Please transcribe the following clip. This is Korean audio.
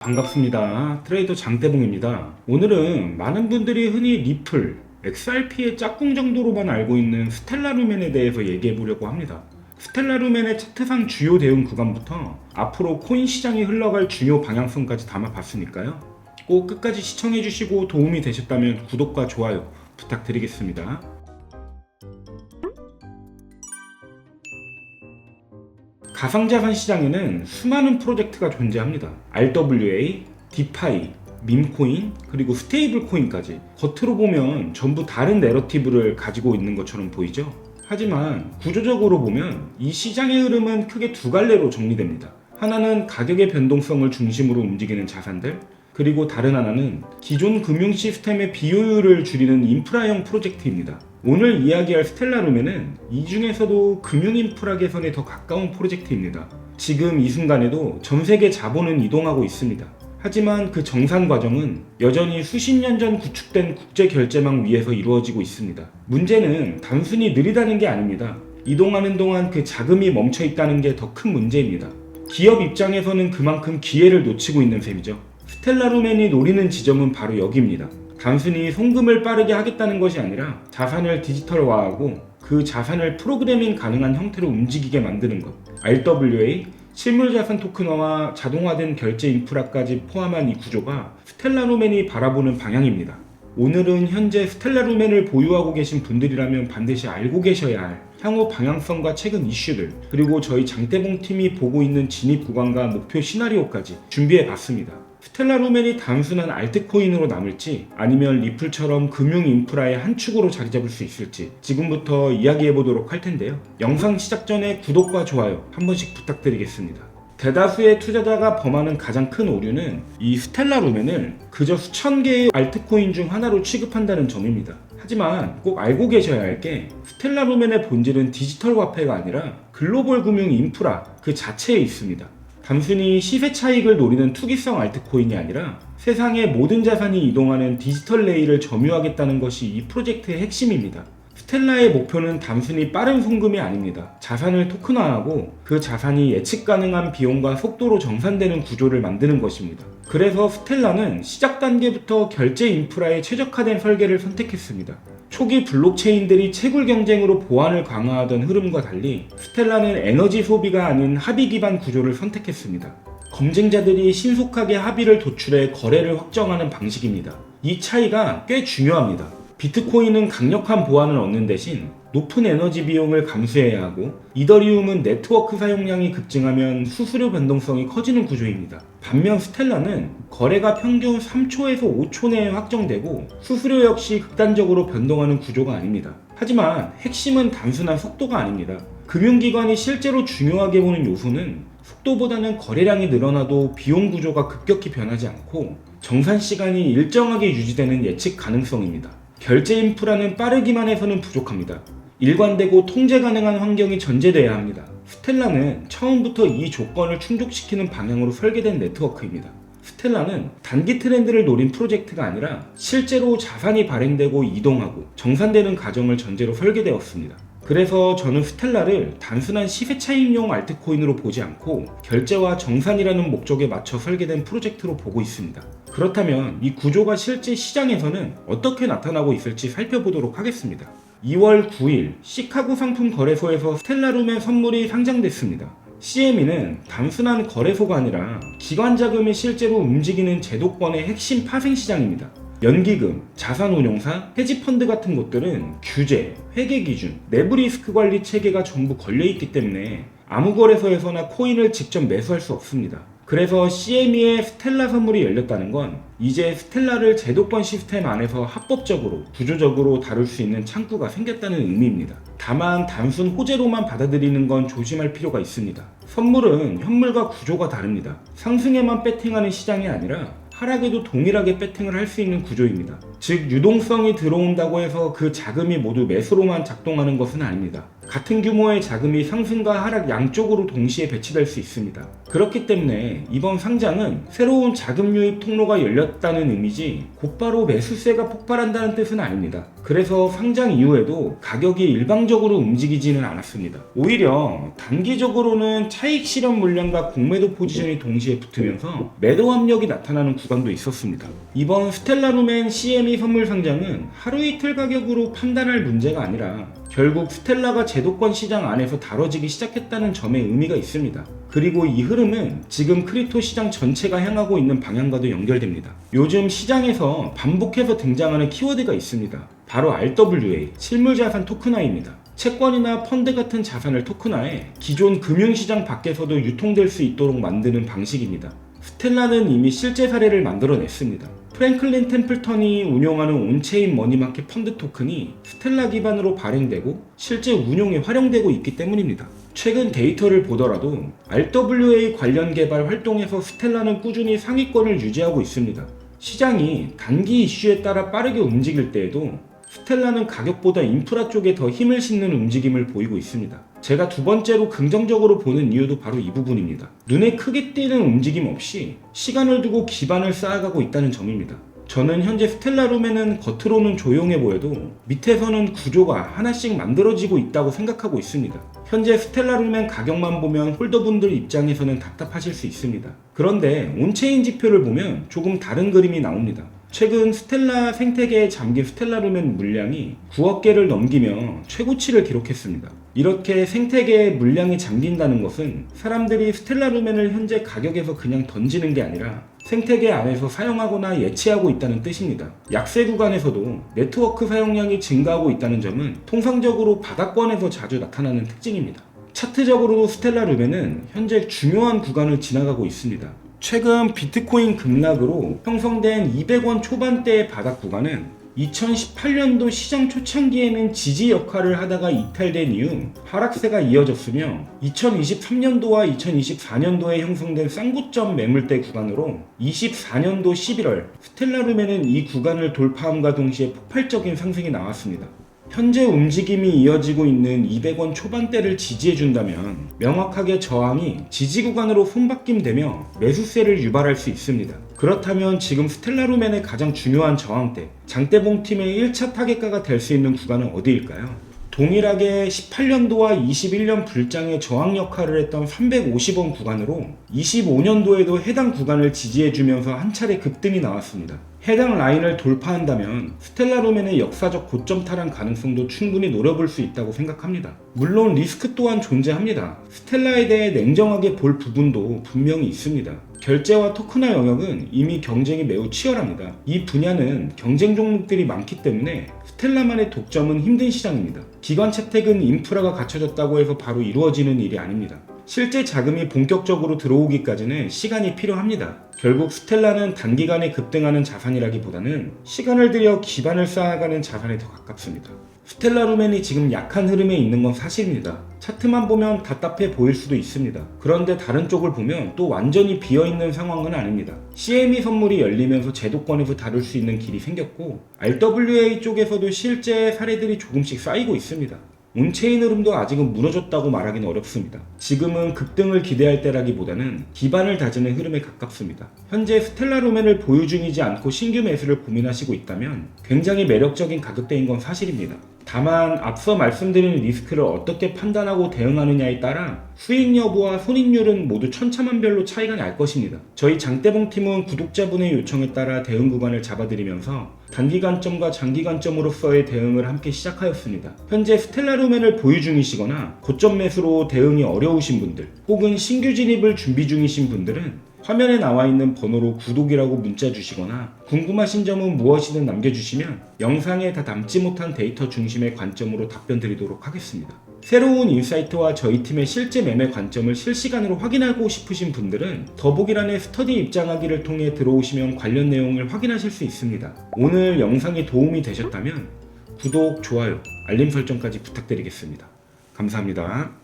반갑습니다. 트레이더 장대봉입니다. 오늘은 많은 분들이 흔히 리플, XRP의 짝꿍 정도로만 알고 있는 스텔라루멘에 대해서 얘기해 보려고 합니다. 스텔라루멘의 차트상 주요 대응 구간부터 앞으로 코인 시장이 흘러갈 중요 방향성까지 담아봤으니까요. 꼭 끝까지 시청해 주시고 도움이 되셨다면 구독과 좋아요 부탁드리겠습니다. 가상자산 시장에는 수많은 프로젝트가 존재합니다. RWA, 디파이, 밈코인, 그리고 스테이블 코인까지 겉으로 보면 전부 다른 내러티브를 가지고 있는 것처럼 보이죠? 하지만 구조적으로 보면 이 시장의 흐름은 크게 두 갈래로 정리됩니다. 하나는 가격의 변동성을 중심으로 움직이는 자산들, 그리고 다른 하나는 기존 금융 시스템의 비효율을 줄이는 인프라형 프로젝트입니다. 오늘 이야기할 스텔라루멘은 이 중에서도 금융 인프라 개선에 더 가까운 프로젝트입니다. 지금 이 순간에도 전 세계 자본은 이동하고 있습니다. 하지만 그 정산 과정은 여전히 수십 년 전 구축된 국제 결제망 위에서 이루어지고 있습니다. 문제는 단순히 느리다는 게 아닙니다. 이동하는 동안 그 자금이 멈춰 있다는 게 더 큰 문제입니다. 기업 입장에서는 그만큼 기회를 놓치고 있는 셈이죠. 스텔라루멘이 노리는 지점은 바로 여기입니다. 단순히 송금을 빠르게 하겠다는 것이 아니라 자산을 디지털화하고 그 자산을 프로그래밍 가능한 형태로 움직이게 만드는 것. RWA, 실물자산 토큰화와 자동화된 결제 인프라까지 포함한 이 구조가 스텔라루멘이 바라보는 방향입니다. 오늘은 현재 스텔라루멘을 보유하고 계신 분들이라면 반드시 알고 계셔야 할 향후 방향성과 최근 이슈들, 그리고 저희 장대봉 팀이 보고 있는 진입 구간과 목표 시나리오까지 준비해 봤습니다. 스텔라루멘이 단순한 알트코인으로 남을지 아니면 리플처럼 금융 인프라의 한 축으로 자리 잡을 수 있을지 지금부터 이야기해 보도록 할 텐데요. 영상 시작 전에 구독과 좋아요 한 번씩 부탁드리겠습니다. 대다수의 투자자가 범하는 가장 큰 오류는 이 스텔라루멘을 그저 수천 개의 알트코인 중 하나로 취급한다는 점입니다. 하지만 꼭 알고 계셔야 할 게 스텔라루멘의 본질은 디지털 화폐가 아니라 글로벌 금융 인프라 그 자체에 있습니다. 단순히 시세 차익을 노리는 투기성 알트코인이 아니라 세상의 모든 자산이 이동하는 디지털 레일을 점유하겠다는 것이 이 프로젝트의 핵심입니다. 스텔라의 목표는 단순히 빠른 송금이 아닙니다. 자산을 토큰화하고 그 자산이 예측 가능한 비용과 속도로 정산되는 구조를 만드는 것입니다. 그래서 스텔라는 시작 단계부터 결제 인프라에 최적화된 설계를 선택했습니다. 초기 블록체인들이 채굴 경쟁으로 보안을 강화하던 흐름과 달리 스텔라는 에너지 소비가 아닌 합의 기반 구조를 선택했습니다. 검증자들이 신속하게 합의를 도출해 거래를 확정하는 방식입니다. 이 차이가 꽤 중요합니다. 비트코인은 강력한 보안을 얻는 대신 높은 에너지 비용을 감수해야 하고, 이더리움은 네트워크 사용량이 급증하면 수수료 변동성이 커지는 구조입니다. 반면 스텔라는 거래가 평균 3초에서 5초 내에 확정되고 수수료 역시 극단적으로 변동하는 구조가 아닙니다. 하지만 핵심은 단순한 속도가 아닙니다. 금융기관이 실제로 중요하게 보는 요소는 속도보다는 거래량이 늘어나도 비용 구조가 급격히 변하지 않고 정산 시간이 일정하게 유지되는 예측 가능성입니다. 결제 인프라는 빠르기만 해서는 부족합니다. 일관되고 통제 가능한 환경이 전제돼야 합니다. 스텔라는 처음부터 이 조건을 충족시키는 방향으로 설계된 네트워크입니다. 스텔라는 단기 트렌드를 노린 프로젝트가 아니라 실제로 자산이 발행되고 이동하고 정산되는 과정을 전제로 설계되었습니다. 그래서 저는 스텔라를 단순한 시세 차익용 알트코인으로 보지 않고 결제와 정산이라는 목적에 맞춰 설계된 프로젝트로 보고 있습니다. 그렇다면 이 구조가 실제 시장에서는 어떻게 나타나고 있을지 살펴보도록 하겠습니다. 2월 9일 시카고 상품 거래소에서 스텔라루멘 선물이 상장됐습니다. CME는 단순한 거래소가 아니라 기관 자금이 실제로 움직이는 제도권의 핵심 파생 시장입니다. 연기금, 자산운용사, 헤지펀드 같은 곳들은 규제, 회계 기준, 내부 리스크 관리 체계가 전부 걸려있기 때문에 아무 거래소에서나 코인을 직접 매수할 수 없습니다. 그래서 CME의 스텔라 선물이 열렸다는 건 이제 스텔라를 제도권 시스템 안에서 합법적으로, 구조적으로 다룰 수 있는 창구가 생겼다는 의미입니다. 다만 단순 호재로만 받아들이는 건 조심할 필요가 있습니다. 선물은 현물과 구조가 다릅니다. 상승에만 배팅하는 시장이 아니라 하락에도 동일하게 배팅을 할 수 있는 구조입니다. 즉 유동성이 들어온다고 해서 그 자금이 모두 매수로만 작동하는 것은 아닙니다. 같은 규모의 자금이 상승과 하락 양쪽으로 동시에 배치될 수 있습니다. 그렇기 때문에 이번 상장은 새로운 자금 유입 통로가 열렸다는 의미지 곧바로 매수세가 폭발한다는 뜻은 아닙니다. 그래서 상장 이후에도 가격이 일방적으로 움직이지는 않았습니다. 오히려 단기적으로는 차익 실현 물량과 공매도 포지션이 동시에 붙으면서 매도 압력이 나타나는 구간도 있었습니다. 이번 스텔라루멘 CME 선물 상장은 하루 이틀 가격으로 판단할 문제가 아니라 결국 스텔라가 제도권 시장 안에서 다뤄지기 시작했다는 점에 의미가 있습니다. 그리고 이 흐름은 지금 크립토 시장 전체가 향하고 있는 방향과도 연결됩니다. 요즘 시장에서 반복해서 등장하는 키워드가 있습니다. 바로 RWA, 실물자산 토큰화입니다. 채권이나 펀드 같은 자산을 토큰화해 기존 금융시장 밖에서도 유통될 수 있도록 만드는 방식입니다. 스텔라는 이미 실제 사례를 만들어냈습니다. 프랭클린 템플턴이 운용하는 온체인 머니마켓 펀드 토큰이 스텔라 기반으로 발행되고 실제 운용에 활용되고 있기 때문입니다. 최근 데이터를 보더라도 RWA 관련 개발 활동에서 스텔라는 꾸준히 상위권을 유지하고 있습니다. 시장이 단기 이슈에 따라 빠르게 움직일 때에도 스텔라는 가격보다 인프라 쪽에 더 힘을 싣는 움직임을 보이고 있습니다. 제가 두 번째로 긍정적으로 보는 이유도 바로 이 부분입니다. 눈에 크게 띄는 움직임 없이 시간을 두고 기반을 쌓아가고 있다는 점입니다. 저는 현재 스텔라루멘은 겉으로는 조용해 보여도 밑에서는 구조가 하나씩 만들어지고 있다고 생각하고 있습니다. 현재 스텔라루멘 가격만 보면 홀더분들 입장에서는 답답하실 수 있습니다. 그런데 온체인 지표를 보면 조금 다른 그림이 나옵니다. 최근 스텔라 생태계에 잠긴 스텔라루멘 물량이 9억 개를 넘기며 최고치를 기록했습니다. 이렇게 생태계에 물량이 잠긴다는 것은 사람들이 스텔라루멘을 현재 가격에서 그냥 던지는 게 아니라 생태계 안에서 사용하거나 예치하고 있다는 뜻입니다. 약세 구간에서도 네트워크 사용량이 증가하고 있다는 점은 통상적으로 바닥권에서 자주 나타나는 특징입니다. 차트적으로도 스텔라루멘은 현재 중요한 구간을 지나가고 있습니다. 최근 비트코인 급락으로 형성된 200원 초반대의 바닥 구간은 2018년도 시장 초창기에는 지지 역할을 하다가 이탈된 이후 하락세가 이어졌으며 2023년도와 2024년도에 형성된 쌍고점 매물대 구간으로 24년도 11월 스텔라루멘은 이 구간을 돌파함과 동시에 폭발적인 상승이 나왔습니다. 현재 움직임이 이어지고 있는 200원 초반대를 지지해준다면 명확하게 저항이 지지 구간으로 손바뀜되며 매수세를 유발할 수 있습니다. 그렇다면 지금 스텔라루멘의 가장 중요한 저항대, 장대봉팀의 1차 타겟가가 될 수 있는 구간은 어디일까요? 동일하게 18년도와 21년 불장의 저항 역할을 했던 350원 구간으로 25년도에도 해당 구간을 지지해주면서 한 차례 급등이 나왔습니다. 해당 라인을 돌파한다면 스텔라루멘의 역사적 고점 탈환 가능성도 충분히 노려볼 수 있다고 생각합니다. 물론 리스크 또한 존재합니다. 스텔라에 대해 냉정하게 볼 부분도 분명히 있습니다. 결제와 토큰화 영역은 이미 경쟁이 매우 치열합니다. 이 분야는 경쟁 종목들이 많기 때문에 스텔라만의 독점은 힘든 시장입니다. 기관 채택은 인프라가 갖춰졌다고 해서 바로 이루어지는 일이 아닙니다. 실제 자금이 본격적으로 들어오기까지는 시간이 필요합니다. 결국 스텔라는 단기간에 급등하는 자산이라기보다는 시간을 들여 기반을 쌓아가는 자산에 더 가깝습니다. 스텔라루멘이 지금 약한 흐름에 있는 건 사실입니다. 차트만 보면 답답해 보일 수도 있습니다. 그런데 다른 쪽을 보면 또 완전히 비어있는 상황은 아닙니다. CME 선물이 열리면서 제도권에서 다룰 수 있는 길이 생겼고 RWA 쪽에서도 실제 사례들이 조금씩 쌓이고 있습니다. 온체인 흐름도 아직은 무너졌다고 말하기는 어렵습니다. 지금은 급등을 기대할 때라기보다는 기반을 다지는 흐름에 가깝습니다. 현재 스텔라루멘을 보유 중이지 않고 신규 매수를 고민하시고 있다면 굉장히 매력적인 가격대인 건 사실입니다. 다만 앞서 말씀드린 리스크를 어떻게 판단하고 대응하느냐에 따라 수익 여부와 손익률은 모두 천차만별로 차이가 날 것입니다. 저희 장대봉팀은 구독자분의 요청에 따라 대응 구간을 잡아드리면서 단기 관점과 장기 관점으로서의 대응을 함께 시작하였습니다. 현재 스텔라루멘을 보유 중이시거나 고점 매수로 대응이 어려우신 분들 혹은 신규 진입을 준비 중이신 분들은 화면에 나와 있는 번호로 구독이라고 문자 주시거나 궁금하신 점은 무엇이든 남겨주시면 영상에 다 담지 못한 데이터 중심의 관점으로 답변 드리도록 하겠습니다. 새로운 인사이트와 저희 팀의 실제 매매 관점을 실시간으로 확인하고 싶으신 분들은 더보기란에 스터디 입장하기를 통해 들어오시면 관련 내용을 확인하실 수 있습니다. 오늘 영상이 도움이 되셨다면 구독, 좋아요, 알림 설정까지 부탁드리겠습니다. 감사합니다.